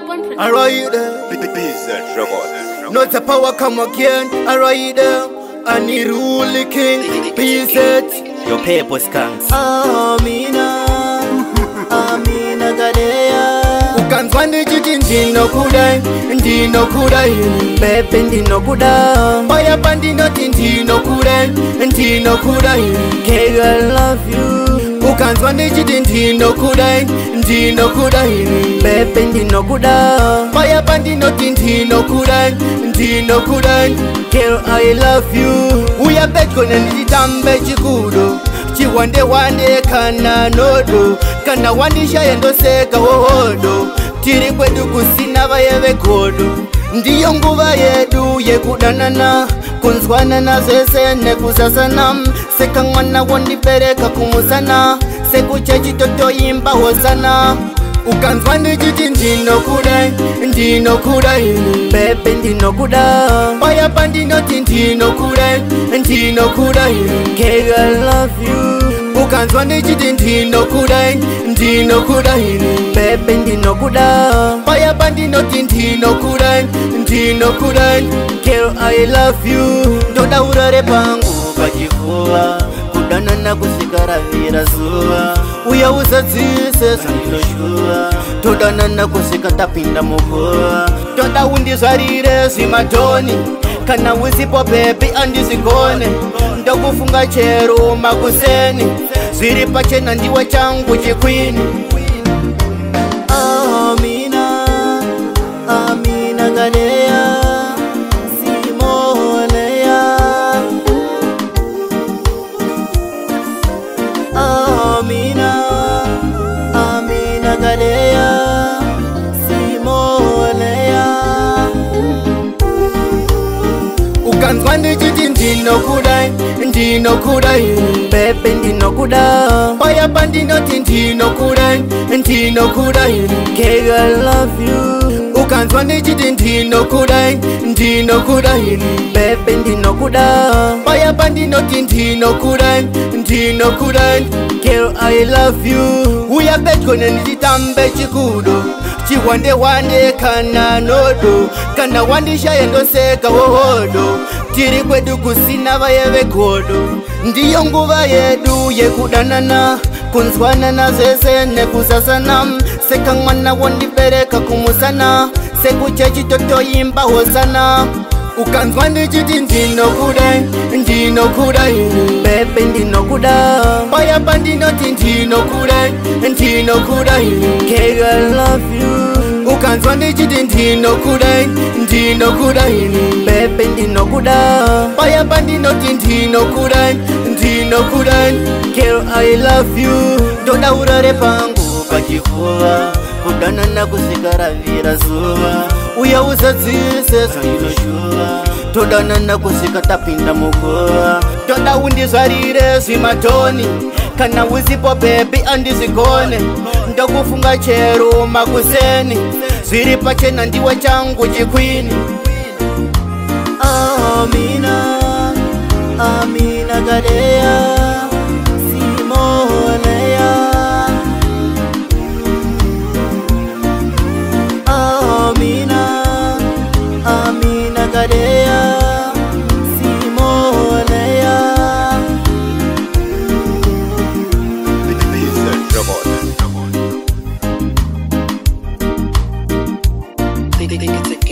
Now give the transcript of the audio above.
Alright there. Not the power come again. Alright there. I need rule king. Peace it. Your paper skanks. Amina. Amina Gadea. Ukanzwani chiti ndino kudai. Ndino kudai. Pepe ndino kudai. Paya pandinoti ndino kudai. Ndino kudai. Girl, I love you. Ukanzwani chiti ndino kudai. Ndino kudai. Pepe ndino kudai. Paya pandinoti ndino kudai. Ndino kudai. Girl, I love you. Uya betgone nditambe chikudo. Chiwande wande kana nodo. Kana wandisha yendo seka wohodo. Tiri kwedu kusina vayeve godo. Ndiyo nguva yedu yekudanana. Kunzwanana zese nekusasana. Seka mwana wondipereka kumusana. Sekuchechi toto imba hosana. Ukanzwani chiti ndino kudai. Ndino kudai. Pepe ndino kudai. Paya pandinoti ndino kudai. Ndino kudai. Girl, I love you. Ukanzwani chiti ndino kudai. Ndino kudai. Pepe ndino kudai. Paya pandinoti ndino kudai. Ndino kudai. Girl, I love you. Ndoda urare pangu pachifuva. Kudanana kusikara vira zuva. Uya uzadzise zandinoshua. Todanana kusika tapinda mukuva. Toda undizvarire zimatoni. Kana usipo baby andizigone. Ndokufunga chero makuseni. Zviri pachena ndiwe changu chikwini. Amina. Amina Gadea. Amina, Amina Gadea, Simolea. Ukanzwani chiti ndino kudai, ndino kudai. Pepe ndino kudai. Paya pandinoti ndino kudai, ndino kudai. Girl, I love you. Ukanzwani chiti ndino kudai, ndino kudai. Pepe ndino kudai. Paya pandinoti ndino kudai, ndino kudai. Girl, I love you. Uya betgone nditambe chikudo. Chiwande wande kana nodo. Kana wandisha yendo seka wohodo. Tiri kwedu kusina vayeve godo. Ndiyo nguva yedu yekudanana. Kunzwanana zese nekusasana. Seka mwana wondipereka kumusana. Sekuchechi toto imba hosana. Ukanzwani chiti ndino kudai. Ndino kudai. Pepe ndino kudai. Paya pandinoti ndino kudai. Ndino kudai. Girl, I love you. Ukanzwani chiti ndino kudai. Ndino kudai. Pepe ndino kudai. Paya pandinoti ndino kudai. Ndino kudai. Girl, I love you. Ndoda urare pangu pachifuva. Kudanana kusikara vira zuva. Uya uzadzise zandinoshua. Todanana kusika tapinda mukuva. Toda undizvarire zimatoni. Kana usipo baby andizigone. Ndokufunga chero makuseni. Zviri pachena ndiwe changu chikwini. Amina, Amina Gadea, Simolea. Amina, Amina Gadea, Simolea. Think it's